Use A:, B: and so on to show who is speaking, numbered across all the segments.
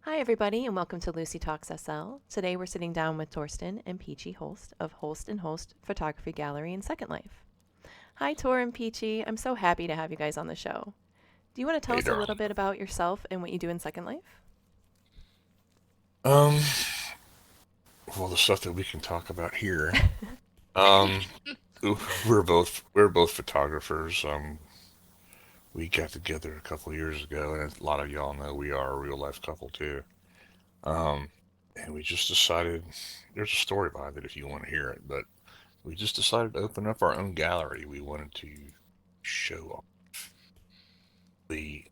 A: Hi, everybody, and welcome to Lucy Talks SL. Today we're sitting down with Torsten and Peachy Holst of Holst Holst Photography Gallery in Second Life. Hi, Tor and Peachy. I'm so happy to have you guys on the show. Do you want to tell
B: Hey,
A: us a
B: darling.
A: little bit about yourself and what you do in Second Life?
B: Um, well, the stuff that we can talk about here. Um, we're both photographers. We got together a couple years ago, and a lot of y'all know we are a real life couple too. Um, and we just decided there's a story behind it if you want to hear it, but we just decided to open up our own gallery. We wanted to show off the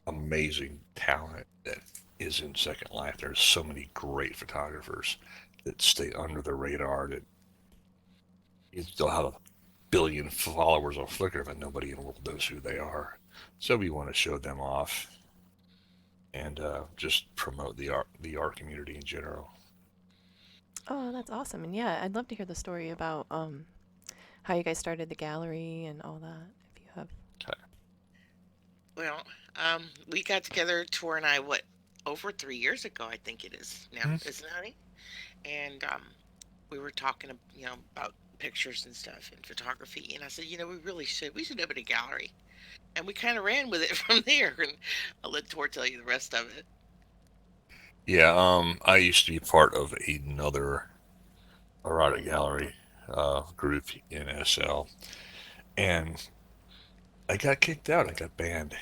B: amazing talent that is in Second Life. There's so many great photographers that stay under the radar that you still have a billion followers on Flickr, but nobody in the world knows who they are. So we want to show them off and just promote the art community in general.
A: Oh, that's awesome. And yeah, I'd love to hear the story about how you guys started the gallery and all that, if you have.
B: Okay.
C: Well, we got together, Tor and I, what, over 3 years ago, I think it is now,
B: Hmm.
C: isn't it, honey? And we were talking, about pictures and stuff and photography. And I said, we should open a gallery. And we kind of ran with it from there. And I'll let Tor tell you the rest of it.
B: Yeah, I used to be part of another erotic gallery group in SL, and I got kicked out. I got banned.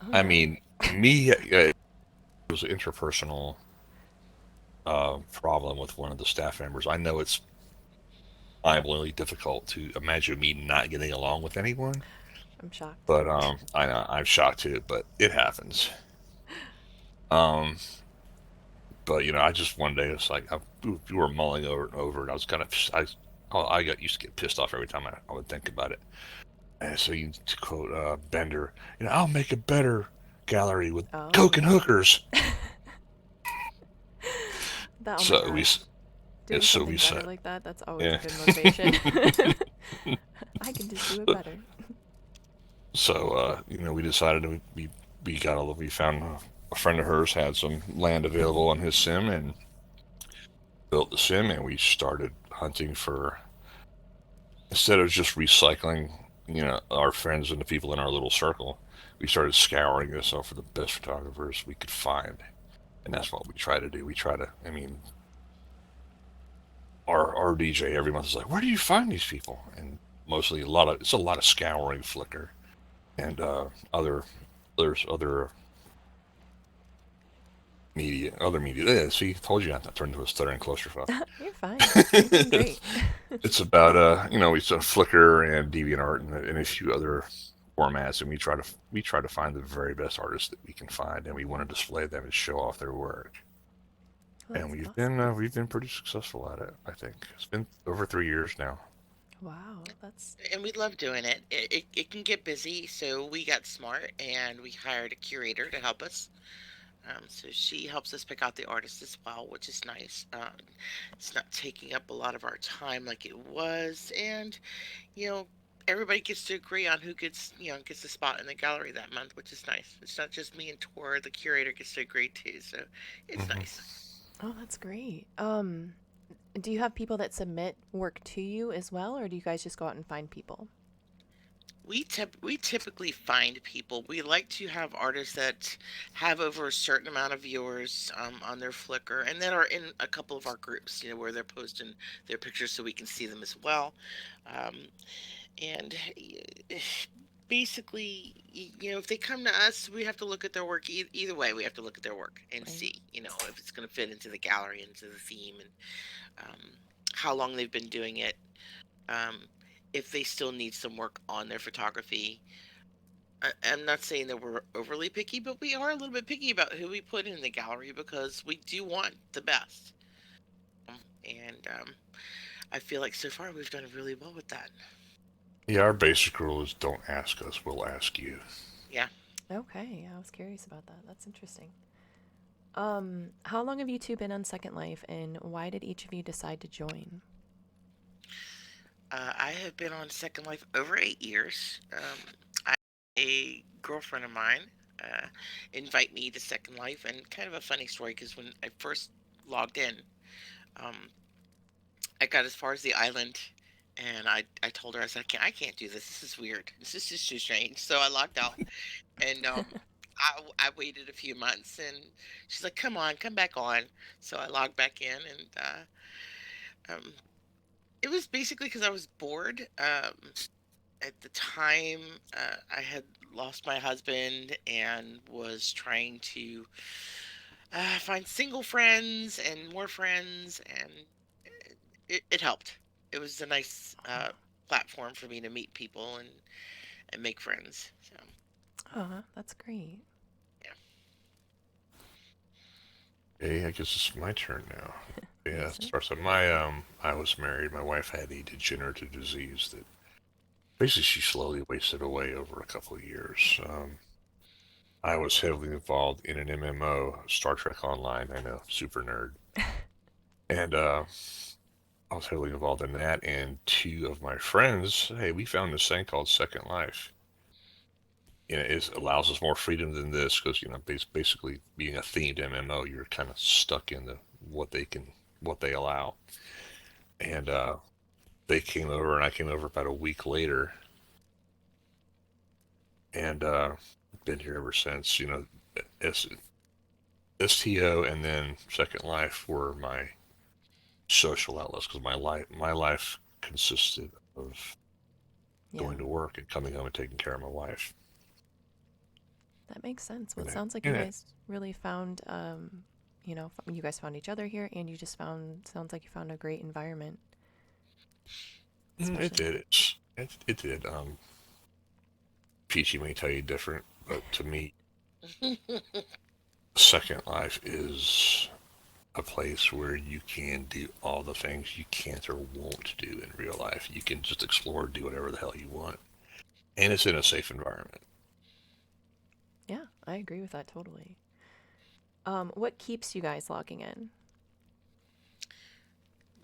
A: Oh,
B: I
A: no.
B: mean, me, it was an interpersonal problem with one of the staff members. I know it's unbelievably difficult to imagine me not getting along with anyone.
A: I'm shocked.
B: But I know I'm shocked too, but it happens. Um, but I just one day it's like we were mulling over it and over, and I was kind of I got used to get pissed off every time I would think about it. And so you to quote Bender, I'll make a better gallery with coke
A: Oh.
B: and hookers.
A: That, oh my
B: So we
A: gosh. Doing
B: so we
A: something better
B: said,
A: like that, that's always a
B: yeah.
A: good motivation. I can just do it better.
B: So we decided we got we found a friend of hers had some land available on his sim and built the sim, and we started hunting for, instead of just recycling our friends and the people in our little circle, we started scouring this out for the best photographers we could find, and that's what we try to do. We try to, I mean, our DJ every month is like, where do you find these people? And mostly it's a lot of scouring Flickr and other media. Yeah, see, told you not to turn into a stuttering claustrophobe.
A: You're fine. You're doing great.
B: It's about we saw Flickr and DeviantArt and a few other formats, and we try to find the very best artists that we can find, and we want to display them and show off their work.
A: Well,
B: And
A: that's
B: we've
A: awesome.
B: been uh, we've been pretty successful at it. I think it's been over 3 years now.
A: Wow, that's
C: And we love doing it. It can get busy, so we got smart and we hired a curator to help us. So she helps us pick out the artists as well, which is nice. It's not taking up a lot of our time like it was, and you know, everybody gets to agree on who gets the spot in the gallery that month, which is nice. It's not just me and Tor; the curator gets to agree too, so it's
B: Hmm.
C: nice.
A: oh, that's great. Do you have people that submit work to you as well, or do you guys just go out and find people?
C: We typically find people. We like to have artists that have over a certain amount of viewers on their Flickr, and that are in a couple of our groups. Where they're posting their pictures so we can see them as well. Um, and basically, if they come to us, we have to look at their work. Either way, we have to look at their work and
A: Right.
C: see, if it's going to fit into the gallery, into the theme, and um, how long they've been doing it. Um, if they still need some work on their photography. I'm not saying that we're overly picky, but we are a little bit picky about who we put in the gallery because we do want the best. And I feel like so far we've done really well with that.
B: Yeah, our basic rule is don't ask us, we'll ask you.
C: Yeah.
A: Okay, yeah, I was curious about that. That's interesting. How long have you two been on Second Life, and why did each of you decide to join?
C: I have been on Second Life over 8 years. A girlfriend of mine. uh, invite me to Second Life. And kind of a funny story because when I first logged in, um, I got as far as the island, and I told her, I said, I can't do this. This is weird. This is just too strange. So I logged out, and I waited a few months, and she's like, come on, come back on. So I logged back in, and it was basically because I was bored. At the time, I had lost my husband and was trying to find single friends and more friends, and it helped. It was a nice platform for me to meet people and make friends. So
A: Oh, that's great.
C: yeah.
B: Okay, I guess it's my turn now. Yeah,
A: Yes,
B: it
A: sir.
B: starts at I was married. My wife had a degenerative disease that basically she slowly wasted away over a couple of years. I was heavily involved in an MMO, Star Trek Online. I know, super nerd. And I was heavily involved in that. And two of my friends, hey, we found this thing called Second Life. It allows us more freedom than this because basically being a themed MMO, you're kind of stuck in what they allow. And they came over, and I came over about a week later, and been here ever since. S- STO and then Second Life were my social outlets because my life consisted of
A: Yeah,
B: going to work and coming home and taking care of my wife.
A: that makes sense. Well,
B: And
A: it
B: it,
A: sounds like you
B: and it,
A: guys really found, you guys found each other here, and you just found, sounds like you found a great environment,
B: it
A: especially.
B: did. It did. Peachy may tell you different, but to me, Second Life is a place where you can do all the things you can't or won't do in real life. You can just explore, do whatever the hell you want, and it's in a safe environment.
A: Yeah, I agree with that totally. What keeps you guys logging in?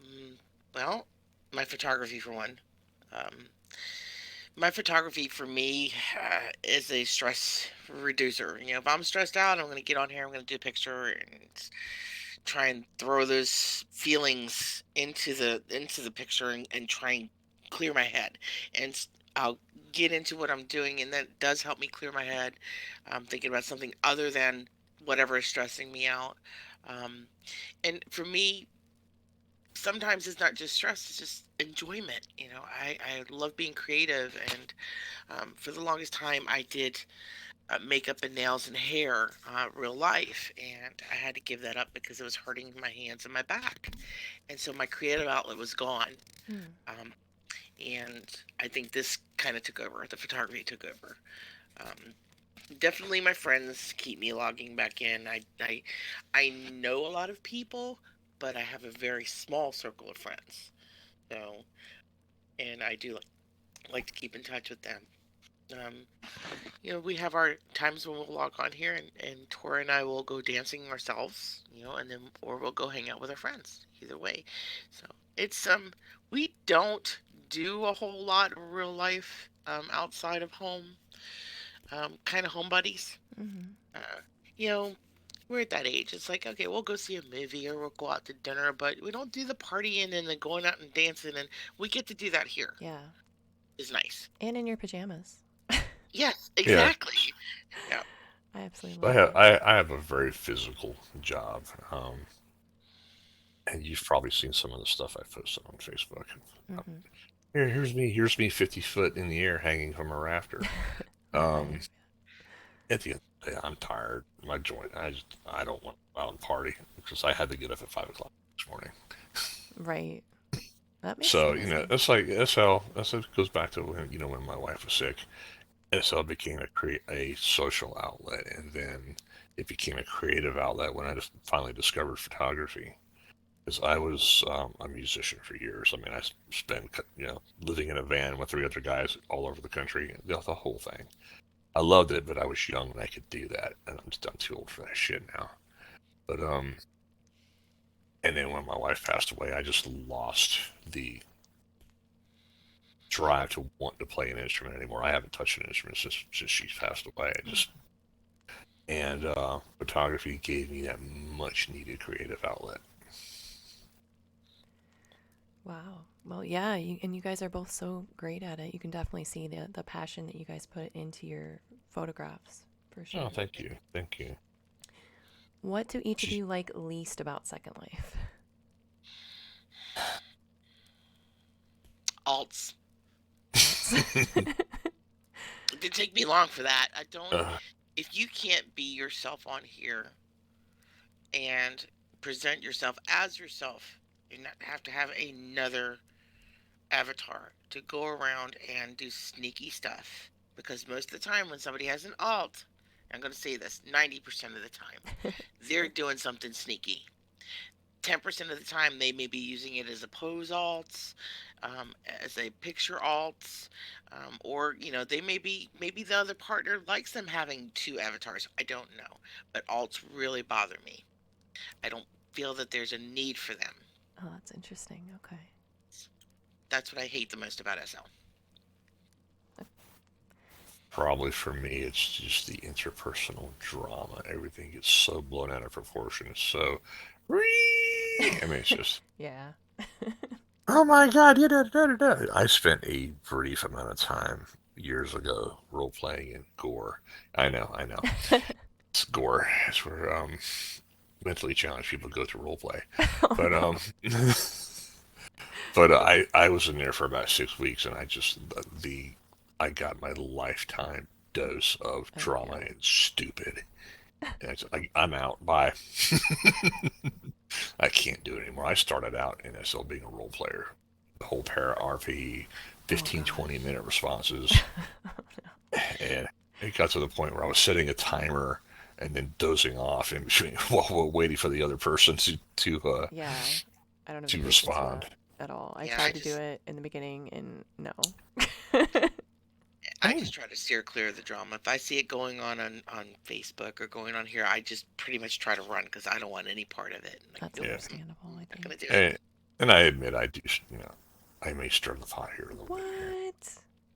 C: Mm, well, my photography for one. Um, my photography for me is a stress reducer. If I'm stressed out, I'm going to get on here. I'm going to do a picture and try and throw those feelings into the picture and try and clear my head. And I'll get into what I'm doing, and that does help me clear my head. I'm thinking about something other than whatever is stressing me out. Um, and for me, sometimes it's not just stress; it's just enjoyment. I love being creative, and for the longest time, I did makeup and nails and hair, real life, and I had to give that up because it was hurting my hands and my back, and so my creative outlet was gone.
A: Hmm.
C: Um, and I think this kind of took over. The photography took over. Um, Definitely, my friends keep me logging back in. I know a lot of people, but I have a very small circle of friends. So, and I do like to keep in touch with them. Um, we have our times when we'll log on here, and Tora and I will go dancing ourselves, and then or we'll go hang out with our friends. Either way, so it's we don't do a whole lot of real life outside of home, kind of home buddies.
A: Mm-hmm.
C: Uh, you know, we're at that age. It's like, okay, we'll go see a movie or we'll go out to dinner, but we don't do the partying and the going out and dancing, and we get to do that here.
A: Yeah,
C: Is nice.
A: and in your pajamas.
C: Yes,
B: Yeah,
C: exactly. Yeah.
A: I absolutely
B: I
A: love
B: have
A: it.
B: I have a very physical job, and you've probably seen some of the stuff I posted on Facebook.
A: Mm-hmm.
B: Here's me 50 foot in the air hanging from a rafter.
A: I
B: Um, at the end of the day, I'm tired. My joint, I don't want to go out and party because I had to get up at 5 o'clock this morning.
A: right. That makes
B: So
A: sense. Yeah.
B: that's how it goes back to when my wife was sick. SL became a social outlet, and then it became a creative outlet when I just finally discovered photography. Because I was a musician for years. I mean, I spent living in a van with three other guys all over the country, the whole thing. I loved it, but I was young and I could do that, and I'm too old for that shit now. But and then when my wife passed away, I just lost the drive to want to play an instrument anymore. I haven't touched an instrument since she's passed away. and photography gave me that much needed creative outlet.
A: Wow. Well, yeah, and you guys are both so great at it. You can definitely see the passion that you guys put into your photographs, for
B: Oh,
A: sure.
B: thank you, thank you.
A: What do each of
B: She's-
A: you like least about Second Life?
C: Alts.
A: Alts.
C: It didn't take me long for that. I don't.
B: uh,
C: If you can't be yourself on here and present yourself as yourself, you not have to have another avatar to go around and do sneaky stuff. Because most of the time, when somebody has an alt, I'm going to say this 90% of the time, they're doing something sneaky. 10% of the time, they may be using it as a pose alts, as a picture alts, or they maybe the other partner likes them having two avatars. I don't know, but alts really bother me. I don't feel that there's a need for them.
A: Oh, that's interesting. Okay.
C: That's what I hate the most about SL.
B: Probably for me, it's just the interpersonal drama. Everything gets so blown out of proportion. It's so, I mean, it's just,
A: Yeah.
B: oh my God, yeah, da, da, da, da. I spent a brief amount of time years ago role playing in gore. I know. It's gore. It's where mentally challenged people go to role play.
A: Oh
B: But
A: no.
B: I was in there for about 6 weeks, and the I got my lifetime dose of
A: Oh
B: drama
A: yeah.
B: and stupid. And I'm out. Bye. I can't do it anymore. I started out in SL being a role player. The whole para RP,
A: Oh
B: 15, 20 minute
A: gosh.
B: responses. And it got to the point where I was setting a timer and then dozing off in between while waiting for the other person
A: Yeah. I don't have the
B: to
A: patience for
B: respond.
A: that at all. I
C: Yeah,
A: tried to do it in the beginning and no.
C: I
B: I
C: just try to steer clear of the drama. If I see it going on Facebook or going on here, I just pretty much try to run because I don't want any part of it. Like,
A: That's
C: nope,
B: yeah,
A: understandable, I
C: not gonna
A: think.
C: do it.
B: and I admit I do. I may stir the pot here a little bit here.
A: What?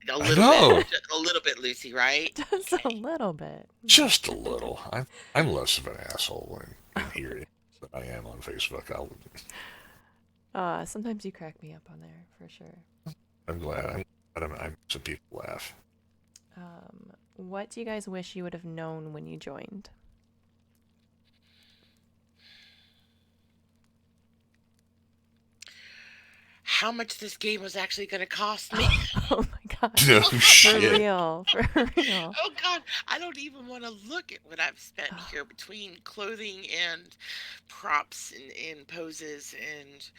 C: A
B: I
C: little bit,
B: know,
C: just a little bit, Lucy, right?
A: Just a
C: Okay.
A: little bit.
B: just a little. I'm less of an asshole in here than I am on Facebook.
A: Sometimes you crack me up on there for sure.
B: I'm glad. I'm some people laugh.
A: What do you guys wish you would have known when you joined?
C: How much this game was actually going to cost me?
A: Oh my
B: No
A: gosh. For
B: shit.
A: real. For real.
C: Oh God, I don't even want to look at what I've spent here between clothing and props and poses and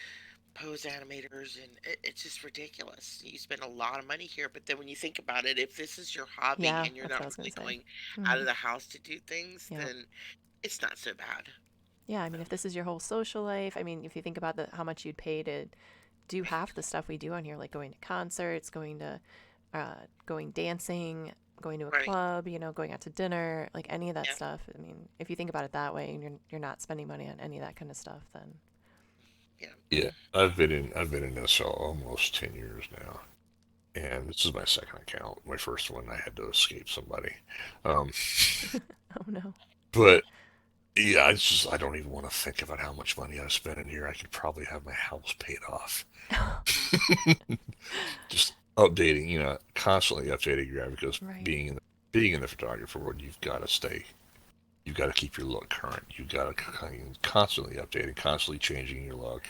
C: pose animators, and it's just ridiculous. You spend a lot of money here, but then when you think about it, if this is your hobby
A: Yeah,
C: and you're
A: that's what
C: not
A: I was gonna
C: really
A: say.
C: going out
A: Hmm.
C: of the house to do things,
A: Yeah.
C: then it's not so bad.
A: Yeah, I mean, if
C: Um,
A: this is your whole social life, I mean, if you think about how much you'd pay to do half the stuff we do on here, like going to concerts, going dancing, going to a
C: right?
A: club, going out to dinner, like any of that
C: Yeah,
A: stuff. I mean, if you think about it that way, and you're not spending money on any of that kind of stuff, then
C: yeah.
B: Yeah, I've been in SL almost 10 years now, and this is my second account. My first one I had to escape somebody, um,
A: oh no.
B: but yeah, I don't even want to think about how much money I've spent in here. I could probably have my house paid off.
C: Mm,
B: Just updating, constantly updating your because
A: Right.
B: being in the photographer world, you've got to keep your look current. You've got to constantly updating, constantly changing your look,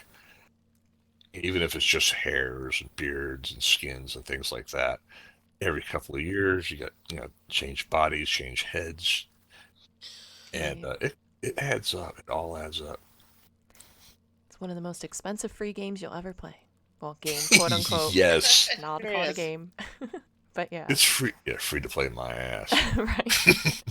B: even if it's just hairs and beards and skins and things like that. Every couple of years, you got change bodies, change heads, and
A: Right.
B: it adds up. It all adds up.
A: It's one of the most expensive free games you'll ever play. Well, game, quote unquote.
B: Yes,
A: Not to
C: there
A: call it a
C: is.
A: game. But yeah.
B: it's free. Yeah, free to play my ass.
A: Right.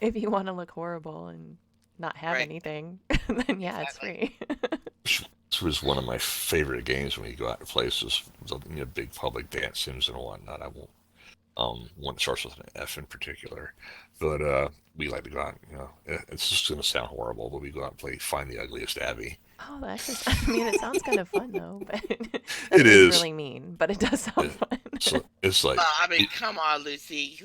A: If you want to look horrible and not have
C: Right.
A: anything, then yeah, it's
C: Exactly.
A: free.
B: This was one of my favorite games when you go out to places, with, big public dance sims and whatnot. One that starts with an F in particular. But we like to go out. It's just gonna sound horrible, but we go out and play Find the Ugliest Abby.
A: Oh, that actually, I mean, it sounds kind of fun though, but that
B: It
A: is
B: is.
A: really mean, but it does sound
B: It,
A: fun.
B: it's like
C: I mean, come on, Lucy.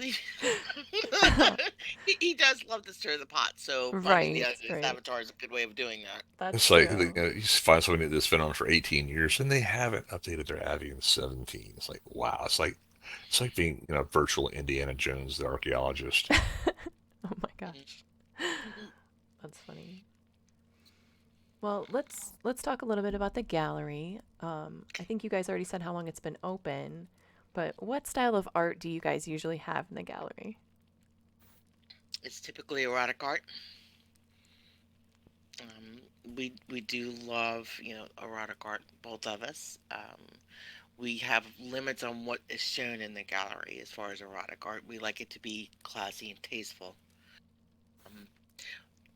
C: He does love to stir the pot, so finding the
A: Right,
C: ugliest
A: right.
C: avatar is a good way of doing that.
A: That's
B: it's like
A: true.
B: you find somebody that's been on for 18 years and they haven't updated their Abby in 17. It's like wow. It's like being virtual Indiana Jones, the archaeologist.
A: Oh my gosh. That's funny. Well, let's talk a little bit about the gallery. I think you guys already said how long it's been open, but what style of art do you guys usually have in the gallery?
C: It's typically erotic art. We do love, erotic art, both of us. We have limits on what is shown in the gallery as far as erotic art. We like it to be classy and tasteful. Um,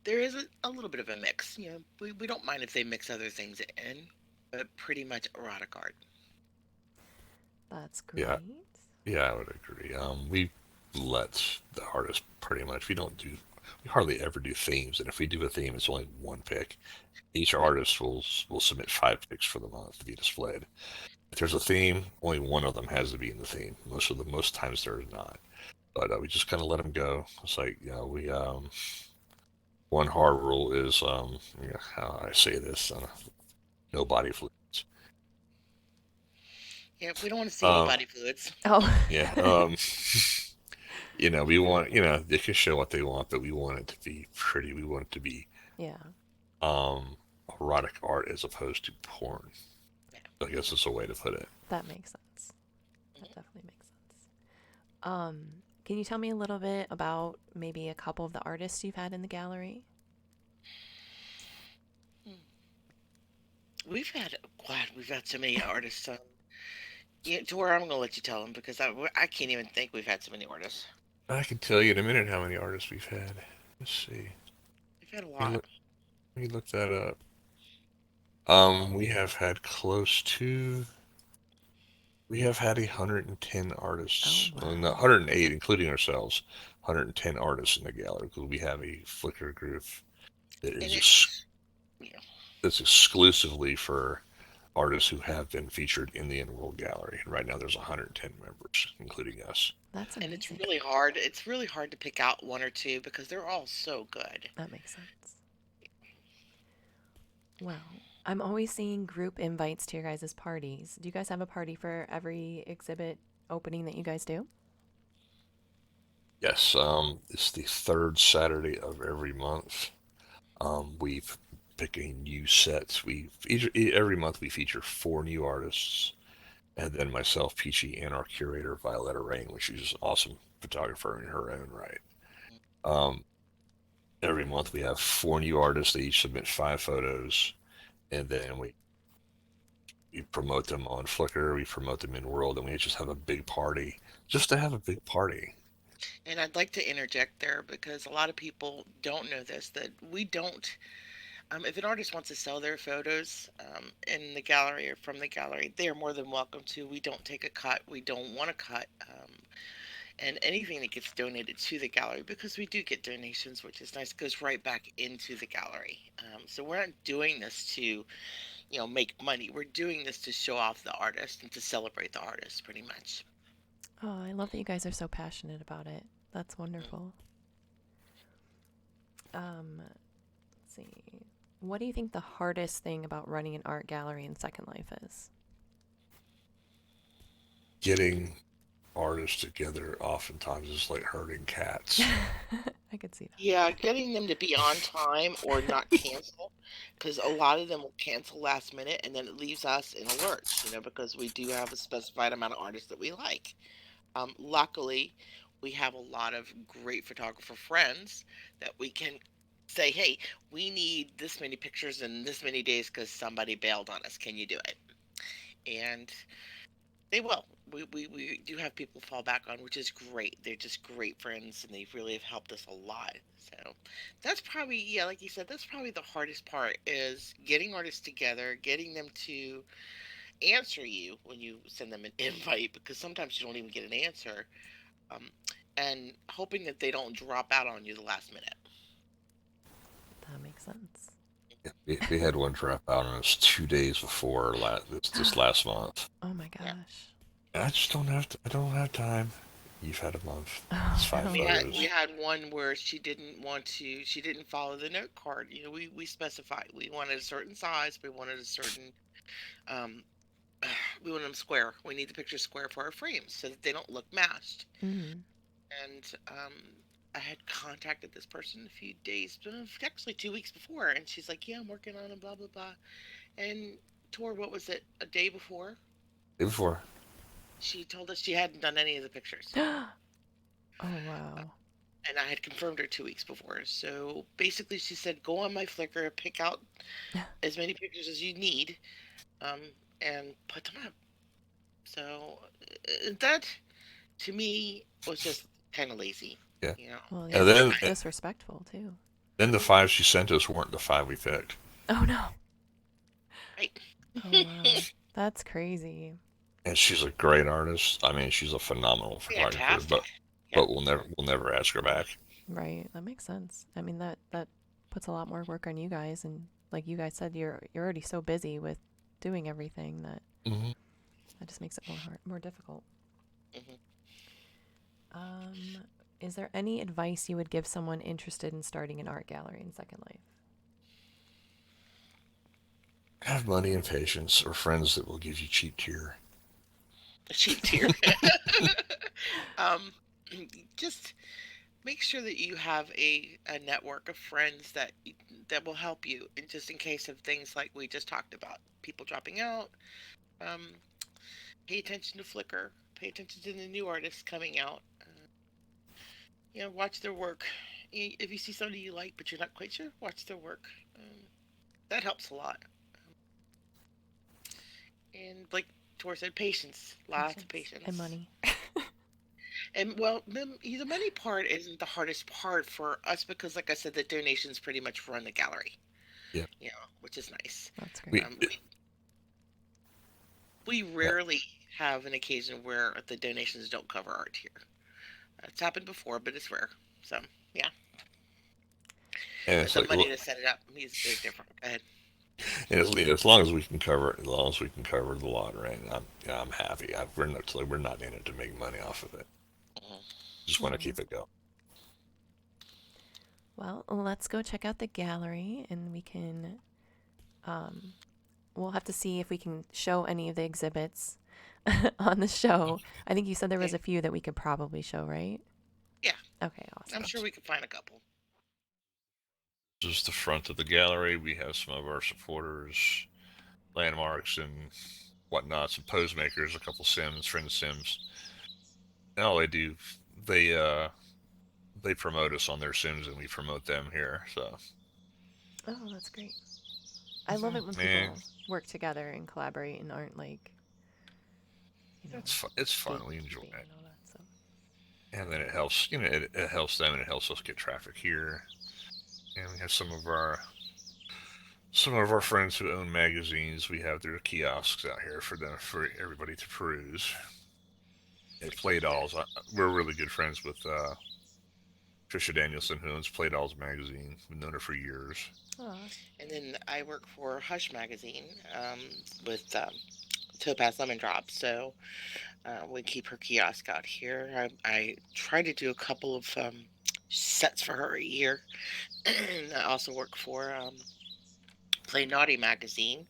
C: there is a little bit of a mix. We don't mind if they mix other things in, but pretty much erotic art.
A: That's
B: Yeah,
A: great.
B: yeah, I would agree. We let the artist pretty much. We hardly ever do themes, and if we do a theme, it's only one pick. Each
C: Yeah.
B: artist will submit 5 picks for the month to be displayed. If there's a theme, only one of them has to be in the theme. Most times there's not. But we just kind of let them go. It's like we one hard rule is how I say this, no body fluids.
C: Yeah, we don't want to see any
B: Um,
C: body fluids.
A: Oh,
B: yeah. We want they can show what they want, but we want it to be pretty. We want it to be
A: yeah,
B: um erotic art as opposed to porn.
C: Yeah.
B: I guess it's a way to put it.
A: that makes sense. That
C: Mhm.
A: definitely makes sense. Um, can you tell me a little bit about maybe a couple of the artists you've had in the gallery?
C: Hmm. We've had so many artists. Yeah, to where I'm gonna let you tell them because I can't even think we've had so many artists.
B: I can tell you in a minute how many artists we've had. Let's see.
C: We've had a
B: Let me
C: lot.
B: look. Let me look that up. We have had close to. We have had 110
A: Oh,
B: artists. Well, no,
A: wow.
B: 108, including ourselves. 110 artists in the gallery because we have a Flickr group that
C: And
B: is
C: it's, yeah,
B: that's exclusively for artists who have been featured in the In-World Gallery. And right now there's 110 members, including us.
A: That's
C: and it's
A: amazing.
C: really hard. It's really hard to pick out one or two because they're all so good.
A: That makes sense. Well, I'm always seeing group invites to your guys' parties. Do you guys have a party for every exhibit opening that you guys do?
B: Yes, it's the third Saturday of every month. We pick a new set. Every month we feature 4 new artists, and then myself, Peachy, and our curator Violetta Rain, which is an awesome photographer in her own right. Um, every month we have 4 new artists. They each submit 5 photos, and then we promote them on Flickr. We promote them in World, and we just have a big party, just to have a big party.
C: And I'd like to interject there because a lot of people don't know this that we don't. If an artist wants to sell their photos in the gallery or from the gallery, they are more than welcome to. We don't take a cut. We don't want to cut. And anything that gets donated to the gallery, because we do get donations, which is nice, goes right back into the gallery. So we're not doing this to, make money. We're doing this to show off the artist and to celebrate the artist, pretty much.
A: Oh, I love that you guys are so passionate about it. That's wonderful. Let's see. What do you think the hardest thing about running an art gallery in Second Life is?
B: Getting artists together oftentimes is like herding cats.
A: I could see
C: Yeah, getting them to be on time or not cancel, because a lot of them will cancel last minute and then it leaves us in a lurch, because we do have a specified amount of artists that we like. Luckily, we have a lot of great photographer friends that we can say, hey, we need this many pictures in this many days because somebody bailed on us. Can you do it? And they will. We do have people to fall back on, which is great. They're just great friends and they really have helped us a lot. So that's probably, yeah, like you said, that's probably the hardest part is getting artists together, getting them to answer you when you send them an invite because sometimes you don't even get an answer. um, and hoping that they don't drop out on you the last minute.
A: That makes sense.
B: Yeah, we had one drop out on us 2 days before this last month.
A: Oh my
C: Yeah.
A: gosh.
B: I just don't have I don't have time. You've had a month. It's
A: Oh
B: five
A: no.
C: We
B: photos.
C: had one where she didn't follow the note card. We specified we wanted a certain size, we wanted a certain um we want them square. We need the picture square for our frames so that they don't look mashed.
A: Mm.
C: And I had contacted this person a few days, actually 2 weeks before, and she's like, "Yeah, I'm working on it, blah blah blah." And Tor, what was it? A day before,
B: Day before.
C: she told us she hadn't done any of the pictures.
A: Oh
C: Uh,
A: wow.
C: and I had confirmed her 2 weeks before. So basically, she said, "Go on my Flickr, pick out as many pictures as you need, um, and put them up." So that to me was just kind of lazy,
B: Yeah.
C: you know.
A: Well, yeah,
B: And
C: And
A: that's
B: then
C: I,
A: disrespectful too.
B: then the five she sent us weren't the five we picked.
A: Oh no.
C: I
A: Oh wow. That's crazy.
B: And she's a great artist. I mean, she's a phenomenal photographer.
C: fantastic. Yeah.
B: But we'll never ask her back.
A: Right. That makes sense. I mean that puts a lot more work on you guys, and like you guys said, you're already so busy with doing everything that
B: Hmm.
A: that just makes it more difficult.
C: Hmm.
A: Um, is there any advice you would give someone interested in starting an art gallery in Second Life?
B: Have money and patience, or friends that will give you cheap tier.
C: A cheap tier. um, just make sure that you have a network of friends that will help you, and just in case of things like we just talked about, people dropping out. Um, pay attention to Flickr. Pay attention to the new artists coming out. Watch their work. If you see somebody you like but you're not quite sure, watch their work. That helps a lot. And like Tor said, patience. Lots of
A: Patience and
C: patience.
A: money.
C: And well, the money part isn't the hardest part for us because, like I said, the donations pretty much run the gallery.
B: Yeah.
C: Which is nice.
A: That's great.
B: We
C: Um, we
B: yeah.
C: rarely have an occasion where the donations don't cover art here. It's happened before, but it's rare. So yeah,
B: And
C: but
B: it's
C: the
B: like
C: money to set it up is very different. Go ahead.
B: as long as we can cover it, as long as we can cover the lot rent, I'm happy. We're not in it to make money off of it.
C: Mhm.
B: Just want to
A: Hmm.
B: keep it going.
A: Well, let's go check out the gallery, and we can. Um, we'll have to see if we can show any of the exhibits on the show. I think you said there was
C: Okay.
A: a few that we could probably show, right?
C: Yeah,
A: Okay,
C: I'm
A: awesome.
C: sure we could find a couple.
B: This is the front of the gallery. We have some of our supporters, landmarks, and whatnot. Some pose makers, a couple Sims, friend Sims. And all they do, they uh, they promote us on their Sims, and we promote them here. So
A: Oh, that's great. I love it when
B: man,
A: people work together and collaborate and aren't like, you know,
B: it's fun. It's fun. We enjoy
A: gatekeeping
B: it,
A: and all that stuff.
B: and then it helps. It helps them, and it helps us get traffic here. And we have some of our friends who own magazines. We have their kiosks out here for them for everybody to peruse. And Play Dolls. We're really good friends with Trisha Danielson, who owns Play Dolls magazine. We've known her for years.
A: Oh,
C: And then I work for Hush magazine with Topaz Lemon Drop, so we keep her kiosk out here. I try to do a couple of sets for her a year. And I also work for Play Naughty magazine,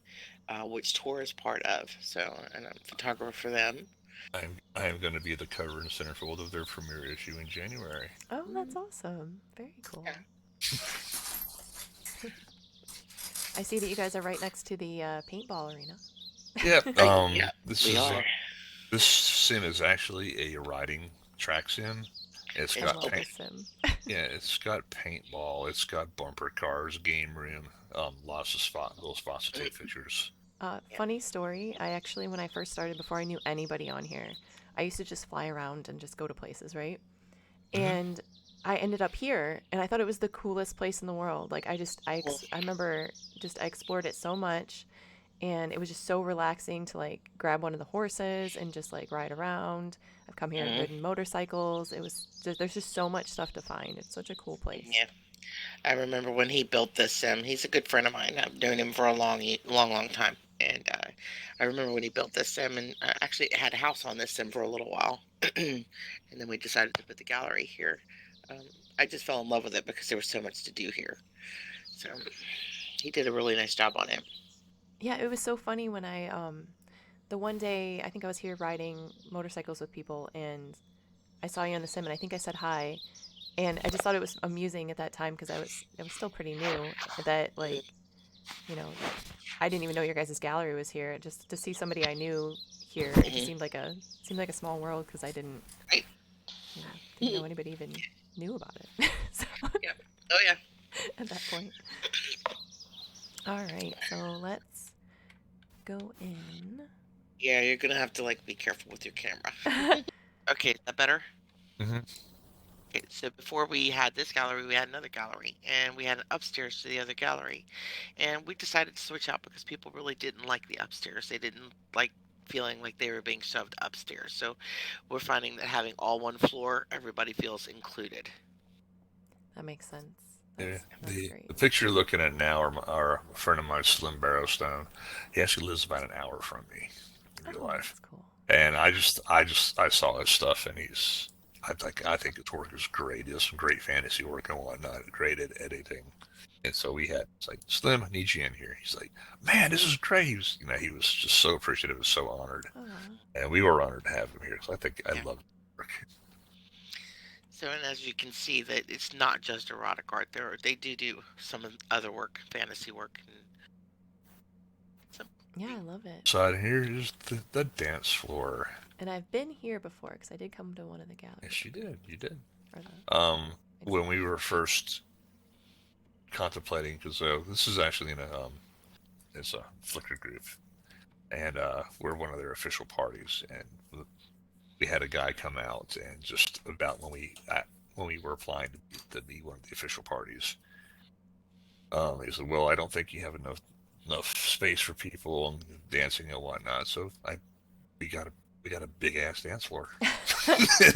C: which Tor is part of. So, and I'm a photographer for them.
B: I am going to be the cover and centerfold of their premiere issue in January.
A: oh, that's
C: Mm,
A: awesome. Very
C: yeah.
A: cool. I see that you guys are right next to the paintball arena.
B: Yeah.
C: Yeah,
B: This
C: we
B: is
C: are.
B: this sim is actually a riding track sim. It's
A: I
C: It's
B: got
A: love
C: open.
B: paint.
A: this sim.
B: Yeah, it's got paintball. It's got bumper cars, game room, lots of little spots to take pictures.
C: Yeah.
A: Funny story. I actually, when I first started, before I knew anybody on here, I used to just fly around and just go to places, right?
B: Hmm.
A: And I ended up here, and I thought it was the coolest place in the world. Like I
C: Well,
A: remember just I explored it so much, and it was just so relaxing to like grab one of the horses and just like ride around. I've come here and
C: Mm,
A: ridden motorcycles. It was just, there's just so much stuff to find. It's such a cool place.
C: yeah. I remember when he built this sim. He's a good friend of mine. I've known him for a long time. And I remember when he built this sim, and actually had a house on this sim for a little while, and then we decided to put the gallery here. Um, I just fell in love with it because there was so much to do here. So he did a really nice job on it.
A: Yeah, it was so funny when the one day I think I was here riding motorcycles with people and I saw you on the sim and I think I said hi, and I just thought it was amusing at that time because I was still pretty new that like I didn't even know your guys' gallery was here. Just to see somebody I knew here, it just
C: Hmm.
A: seemed like a small world because I
C: Right.
A: didn't know anybody even knew about it. So
C: Yeah. Oh yeah.
A: at that point, all right. So let's go in.
C: Yeah. You're gonna have to like be careful with your camera. Okay, is that better?
B: Hmm.
C: Okay, so before we had this gallery, we had another gallery, and we had an upstairs to the other gallery. And we decided to switch out because people really didn't like the upstairs. They didn't like feeling like they were being shoved upstairs. So we're finding that having all one floor, everybody feels included.
A: That makes sense.
B: Yeah,
A: That's
B: the
A: great.
B: picture you're looking at now are a friend of mine, Slim Barrowstone. He actually lives about an hour from me in real
A: Oh,
B: life,
A: that's cool.
B: and I saw his stuff, and I think his work is great. He does some great fantasy work and whatnot, great at editing. And so it's like, Slim, I need you in here. He's like, man, this is great. He was just so appreciative and so honored,
A: Oh,
B: and we were honored to have him here. So I think I
C: Yeah.
B: love his work.
C: So, and as you can see, that it's not just erotic art. They do some other work, fantasy work, and some.
A: yeah, I love it.
B: Side here is the dance floor.
A: And I've been here before because I did come to one of the galleries
B: Yes, you
A: before,
B: did. You did.
A: or the
B: When we
A: exhibits.
B: were first contemplating, because this is actually in it's a Flickr group, and we're one of their official parties, and we had a guy come out and just about when we were applying to be one of the official parties, he said, "Well, I don't think you have enough space for people and dancing and whatnot, so I we got a we got a big ass dance floor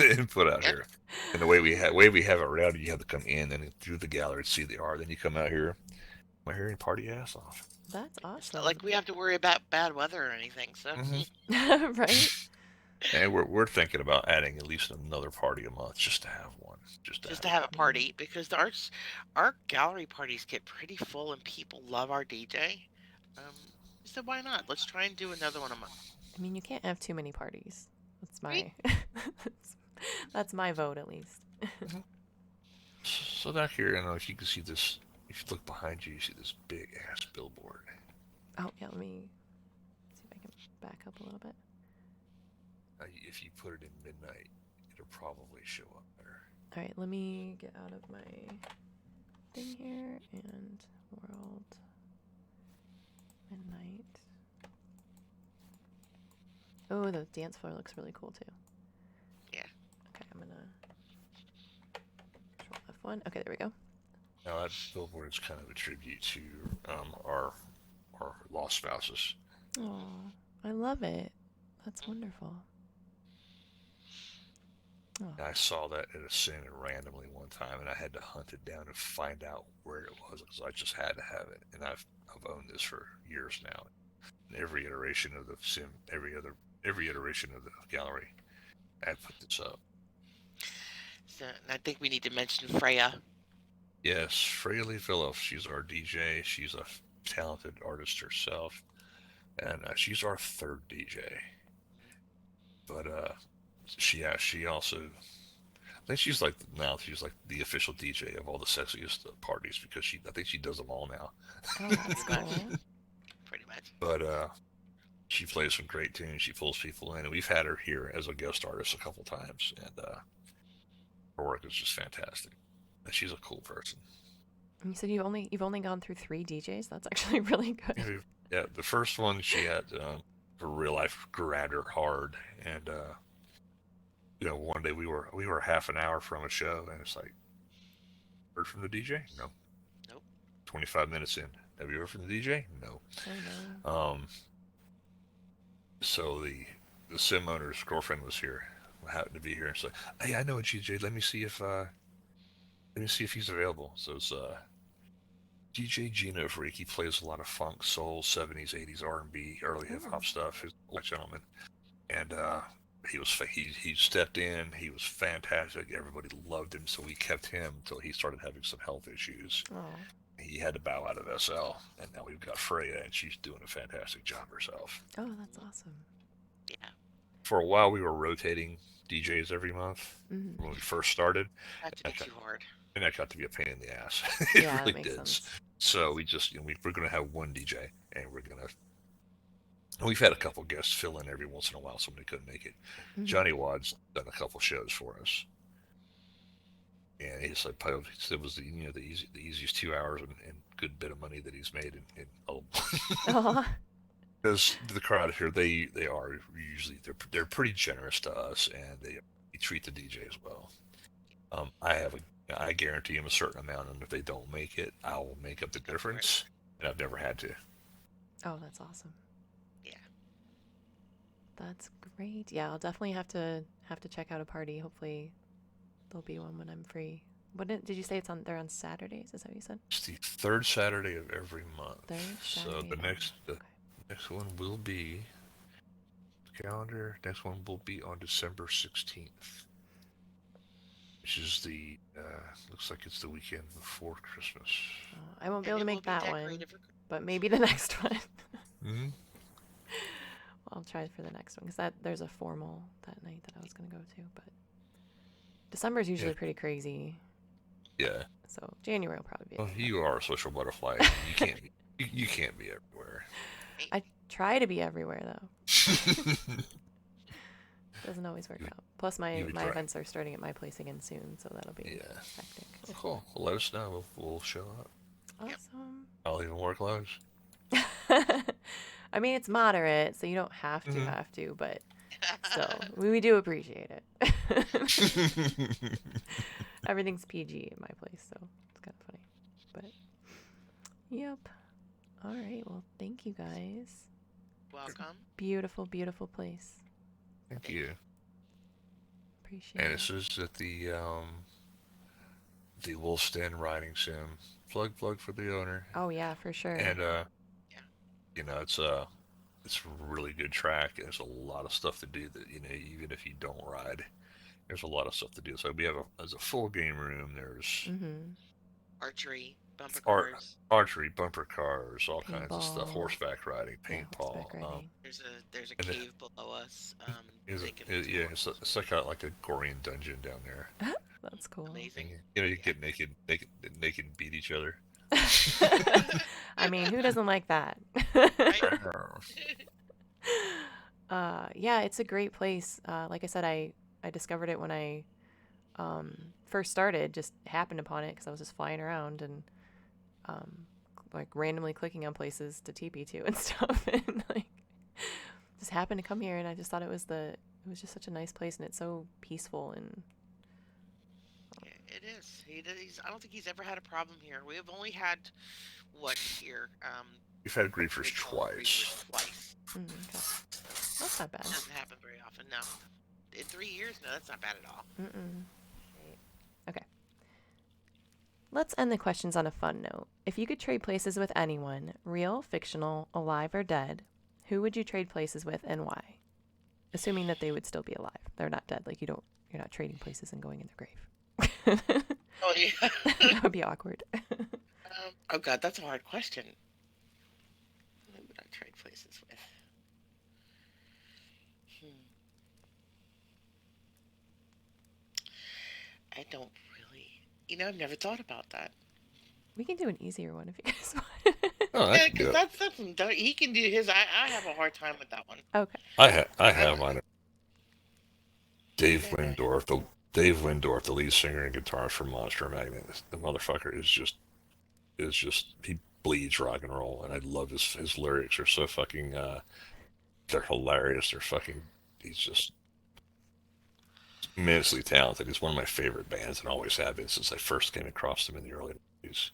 B: and put out
C: Yeah.
B: here." And the way we have it routed, you have to come in and through the gallery to see the art. Then you come out here, and party ass off.
A: That's
C: It's not
A: awesome.
C: like we have to worry about bad weather or anything. So,
B: Hmm.
A: Right?
B: And we're thinking about adding at least another party a month just to have one, just to
C: just
B: have
C: to have a
A: Mm.
C: party because our gallery parties get pretty full and people love our DJ. Um, so why not? Let's try and do another one a month.
A: I mean, you can't have too many parties. That's
C: Right?
A: my that's my vote at least.
B: one. Hmm. So back here, I don't know if you can see this. If you look behind you, you see this big ass billboard.
A: Oh yeah, let me see if I can back up a little bit.
B: If you put it in midnight, it'll probably show up better.
A: All right, let me get out of my thing here and world midnight. Oh, the dance floor looks really cool too.
C: Yeah.
A: Okay, I'm gonna control F1. Okay, there we go.
B: Now that billboard is kind of a tribute to our lost spouses.
A: Oh, I love it. That's wonderful. Oh,
B: I saw that at a sim randomly one time, and I had to hunt it down and find out where it was because I just had to have it. And I've owned this for years now. And every iteration of the sim, every iteration of the gallery, I put this up.
C: So and I think we need to mention Freya.
B: Yes, Fraley Phillips. She's our DJ. She's a talented artist herself, and she's our third DJ. But she also I think she's like the official DJ of all the sexiest parties because I think she does them all now.
A: oh, that's
C: Pretty much.
A: cool.
C: Pretty much.
B: But she plays some great tunes. She pulls people in, and we've had her here as a guest artist a couple times, and her work is just fantastic. And she's a cool person.
A: And you said you've only gone through 3 DJs. That's actually really good.
B: Yeah, the first one she had for real life grabbed her hard, and one day we were half an hour from a show, and it's like, heard from the DJ? No.
C: Nope.
B: 25 minutes in, Have you heard from the DJ? No.
A: Oh no.
B: Um, so the sim owner's girlfriend was here, happened to be here, and said, "Hey, I know a DJ. Let me see if he's available." So it's DJ Gino Freak. He plays a lot of funk, soul, 70s, 80s, R&B, early hip
A: Oh.
B: hop stuff. He's a white gentleman, and he stepped in. He was fantastic. Everybody loved him, so we kept him until he started having some health issues.
A: Oh.
B: He had to bow out of SL, and now we've got Freya, and she's doing a fantastic job herself.
A: Oh, that's awesome.
C: Yeah.
B: For a while, we were rotating DJs every month
A: Hmm.
B: when we first started,
C: Not to
B: and
C: be too hard.
B: that got to be a pain in the ass. It
A: Yeah, that
B: really
A: makes
B: did.
A: sense.
B: So we just, we're going to have one DJ, and we've had a couple guests fill in every once in a while. Somebody couldn't make it.
A: Hmm.
B: Johnny Wad's done a couple shows for us, and he's like, it was the easiest 2 hours and good bit of money that he's made
A: Oh.
B: because the crowd here, they are usually they're pretty generous to us, and they treat the DJ as well. I guarantee them a certain amount, and if they don't make it, I will make up the
C: Go for it.
B: difference, and I've never had to.
A: Oh, that's awesome.
C: Yeah.
A: That's great. Yeah, I'll definitely have to check out a party. Hopefully, there'll be one when I'm free. Did you say it's on? They're on Saturdays. Is that what you said?
B: It's the third Saturday of every month.
A: Third
B: So
A: Saturday.
B: the
A: of
B: next
A: every month.
B: next one will be calendar. Next one will be on December 16th, which is the looks like it's the weekend before Christmas.
A: Okay. Oh, I won't be able
C: And
A: to
C: it will
A: make
C: be
A: that one,
C: decorated for
A: but maybe the next one.
B: Hmm.
A: I'll try for the next one because there's a formal that night that I was gonna go to, but December is usually
B: Yeah.
A: pretty crazy.
B: Yeah.
A: So January will probably be.
B: Well,
A: Okay.
B: you are a social butterfly. You can't be. You can't be everywhere.
A: I try to be everywhere though. Doesn't always work out. Plus, my
B: You would
A: my
B: try.
A: events are starting at my place again soon, so that'll be
B: Yeah.
A: hectic.
B: Oh, cool. Well, let us know. We'll show up.
A: Awesome.
B: I'll even wear clothes.
A: I mean, it's moderate, so you don't have to
B: Mhm.
A: have to, but still, we do appreciate it. Everything's PG in my place, so it's kind of funny. But yep. All right. Well, thank you guys.
C: Welcome.
A: Beautiful, beautiful place.
B: Thank you.
A: Appreciate
B: And
A: it.
B: this is at the Wolf's Den riding sim. Plug for the owner.
A: Oh yeah, for sure.
B: And
C: Yeah.
B: it's a really good track. There's a lot of stuff to do that, even if you don't ride, there's a lot of stuff to do. So we have there's a full game room. There's
A: Mm-hmm.
C: Archery, bumper
B: art,
C: cars.
B: archery, bumper cars, all kinds of stuff.
A: Paintball.
B: Horseback riding,
A: Yeah, horseback
B: paintball.
A: riding.
C: There's a
B: And
C: cave below us.
B: Is
C: They can
B: yeah, it's like a Gorian dungeon down there.
A: That's cool.
C: amazing.
B: You
C: Yeah.
B: get naked, and beat each other.
A: I mean, who doesn't like that?
C: Right?
A: Yeah, it's a great place. Like I said, I discovered it when I first started, just happened upon it because I was just flying around and like randomly clicking on places to TP to and stuff, and like just happened to come here, and I just thought it was just such a nice place, and it's so peaceful and
C: Yeah, it is. I don't think he's ever had a problem here. We have only had what here?
B: We've had griefers
C: They call it
B: twice.
C: Twice.
A: okay. That's not bad.
C: Doesn't happen very often. No. In 3 years, no, that's not bad at all.
A: Mm-mm. Okay. Let's end the questions on a fun note. If you could trade places with anyone, real, fictional, alive, or dead, who would you trade places with and why? Assuming that they would still be alive. They're not dead. Like you're not trading places and going in their grave.
C: Oh yeah.
A: That would be awkward.
C: Oh god, that's a hard question. Who would I trade places with? I don't really. I've never thought about that.
A: We can do an easier one if you guys want.
B: Oh, I
C: Yeah,
B: can do
C: because
B: it.
C: that's something. He can do his. I have a hard time with that one.
A: Okay.
B: I have mine. Dave
C: Okay.
B: Windorf, the lead singer and guitarist for Monster Magnet. The motherfucker is just he bleeds rock and roll, and I love his lyrics are so fucking they're hilarious. He's just immensely talented. He's one of my favorite bands and always have been since I first came across them in the early 90s.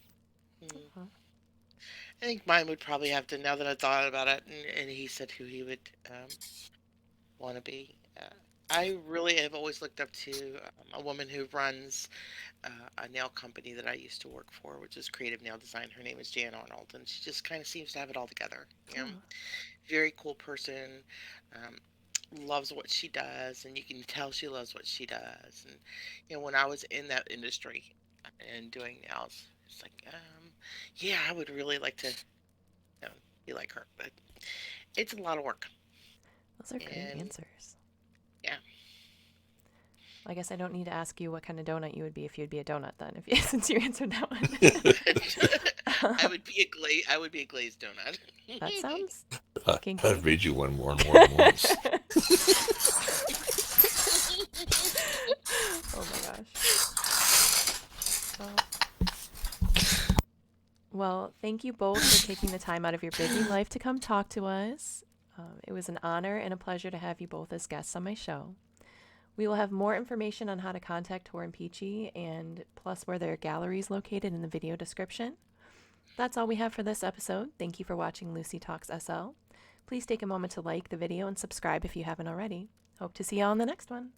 C: Hmm.
A: Uh-huh.
C: I think mine would probably have to, now that I thought about it, and he said who he would want to be. I really have always looked up to a woman who runs a nail company that I used to work for, which is Creative Nail Design. Her name is Jan Arnold, and she just kind of seems to have it all together.
A: Oh,
C: Very cool person. Um, Loves what she does, and you can tell she loves what she does. And when I was in that industry and doing nails, it's like, yeah, I would really like to be like her, but it's a lot of work.
A: those are great
C: And
A: answers.
C: yeah,
A: I guess I don't need to ask you what kind of donut you would be if you'd be a donut then, if you, since you answered that
C: I
A: one.
C: would be a I would be a glazed donut.
A: That sounds
B: I've
A: kinky.
B: made you one more than once.
A: Oh my gosh. Well, well, thank you both for taking the time out of your busy life to come talk to us. It was an honor and a pleasure to have you both as guests on my show. We will have more information on how to contact Tor and Peachy, and plus where their gallery is located in the video description. That's all we have for this episode. Thank you for watching Luci Talks SL. Please take a moment to like the video and subscribe if you haven't already. Hope to see y'all in the next one.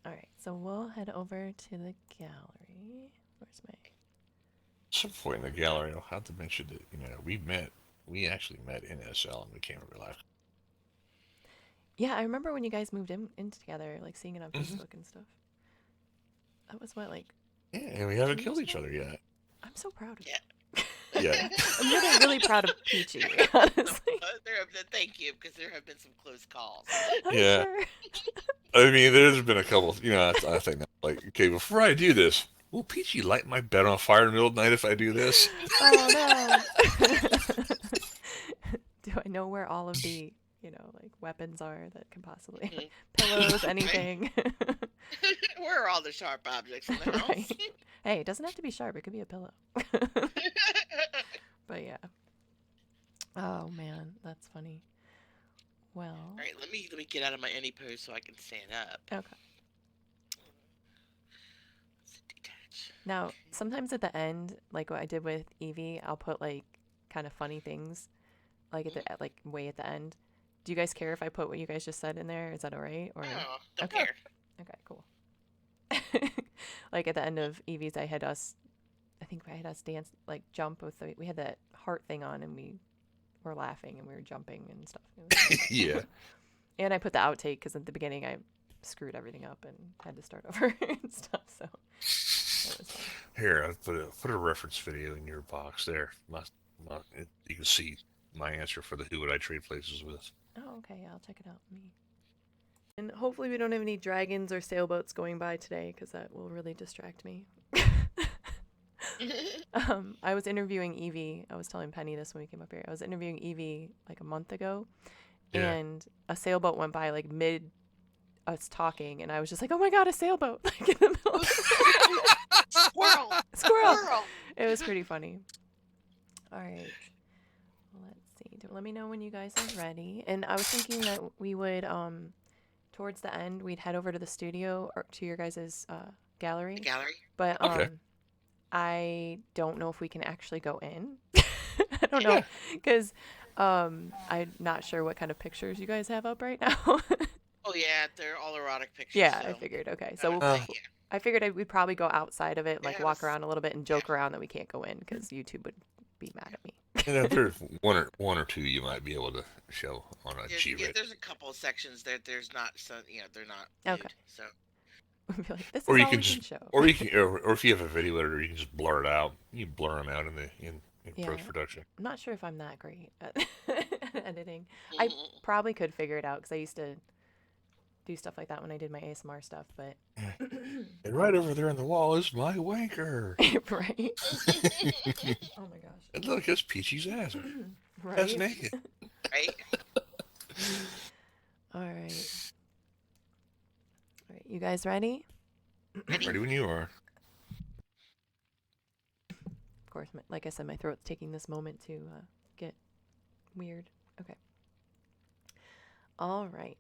A: All right, so we'll head over to the gallery. Where's my?
B: Some point in the gallery, I'll have to mention that we actually met in SL and became a real life.
A: Yeah, I remember when you guys moved in together, like seeing it on
B: Hmm.
A: Facebook and stuff. That was what, like
B: Yeah, and we
A: 2
B: haven't
A: years
B: killed each
A: ago?
B: other yet.
A: I'm so proud of
C: Yeah.
A: you.
B: Yeah,
A: I'm really, really proud of Peachy, honestly.
C: Thank you, because there have been some close calls.
A: I'm
B: yeah.
A: sure.
B: I mean, there's been a couple. I think that, like, okay, before I do this, will Peachy light my bed on fire in the middle of the night if I do this?
A: Oh no. Do I know where all of the, like weapons are that can possibly
C: Mhm.
A: pillows,
C: Right?
A: anything?
C: Where are all the sharp objects in the house?
A: Right. Hey, it doesn't have to be sharp. It could be a pillow. But yeah. Oh man, that's funny.
C: All
A: Well,
C: right, let me get out of my any pose so I can stand up.
A: okay.
C: Let's detach.
A: Now,
C: Okay.
A: sometimes at the end, like what I did with Evie, I'll put like kind of funny things like like way at the end. Do you guys care if I put what you guys just said in there? Is that all right? Or
C: Oh, don't
A: okay,
C: care.
A: okay, cool. Like at the end of Evie's, I think I had us dance, like jump we had that heart thing on, and we were laughing and we were jumping and stuff. It was kind of fun.
B: Yeah.
A: And I put the outtake because at the beginning I screwed everything up and had to start over and stuff. So that was fun.
B: Here, I put a reference video in your box there. You can see my answer for the who would I trade places with.
A: Oh, okay. Yeah, I'll check it out. And hopefully we don't have any dragons or sailboats going by today because that will really distract me. I was interviewing Evie. I was telling Penny this when we came up here. I was interviewing Evie like a month ago,
B: Yeah.
A: and a sailboat went by like mid us talking, and I was just like, "Oh my god, a sailboat!" Like in the middle.
C: Squirrel!
A: Squirrel.
C: Squirrel!
A: It was pretty funny. All right. Let's see. Let me know when you guys are ready. And I was thinking that we would towards the end we'd head over to the studio or to your guys'
C: The
A: gallery.
C: gallery?
A: But
B: Okay.
A: I don't know if we can actually go in. I don't know
B: Yeah.
A: because I'm not sure what kind of pictures you guys have up right now.
C: Oh, yeah, they're all erotic pictures,
A: Yeah,
C: so.
A: I figured. Okay, so
B: Uh,
C: Yeah.
A: I figured we'd probably go outside of it,
C: They
A: like
C: have a.
A: walk around a little bit and
C: Yeah.
A: joke around that we can't go in because YouTube would be mad at me.
B: there's one or two you might be able to show on a G-Rig.
C: There's a couple of sections that there's not, so, they're not
A: Okay,
C: nude, so.
A: we'd be like, this
B: Or
A: is
B: you
A: all
B: can
A: we can
B: just,
A: show.
B: or if you have a video editor, you can just blur it out. You can blur them out in
A: Yeah,
B: post production.
A: I'm not sure if I'm that great at editing. I
C: Mhm.
A: probably could figure it out because I used to do stuff like that when I did my ASMR stuff, but
B: And right over there on the wall is my wanker.
A: right? Oh my gosh.
B: And look, it's Peachy's ass. That's
A: Right?
B: naked.
C: Right?
A: All right. All right, you guys ready?
B: Ready when you are.
A: Of course, like I said, my throat's taking this moment to get weird. Okay. All right.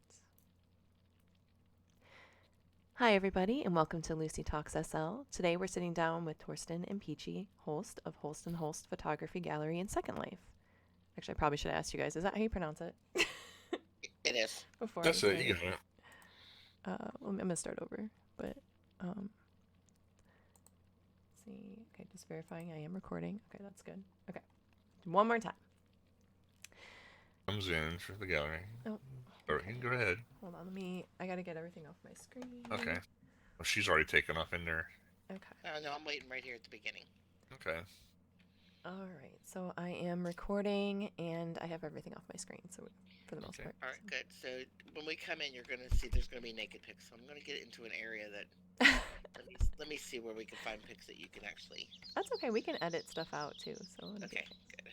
A: Hi, everybody, and welcome to Luci Talks SL. Today we're sitting down with Torsten and Peachy Holst of Holst Holst Photography Gallery and Second Life. Actually, I probably should have asked you guys, is that how you pronounce it?
C: It is.
A: Before
B: That's
A: I
B: it. You
A: started.
B: got it.
A: Well, I'm going to start over, but let's see. Okay, just verifying I am recording. Okay, that's good. Okay, one more time.
B: Comes in for the gallery.
A: Oh,
B: Or you can go ahead.
A: hold on. I got to get everything off my screen.
B: Okay. Well, she's already taken off in there.
A: Okay.
C: Oh, no, I'm waiting right here at the beginning.
B: Okay.
A: All right, so I am recording and I have everything off my screen, so for the most
B: Okay.
A: part.
C: All right, good. So when we come in, you're going to see there's going to be naked pics. So I'm going to get into an area that let me see where we can find pics that you can actually.
A: That's okay. We can edit stuff out too, so it'll be
C: Okay,
A: okay.
C: good.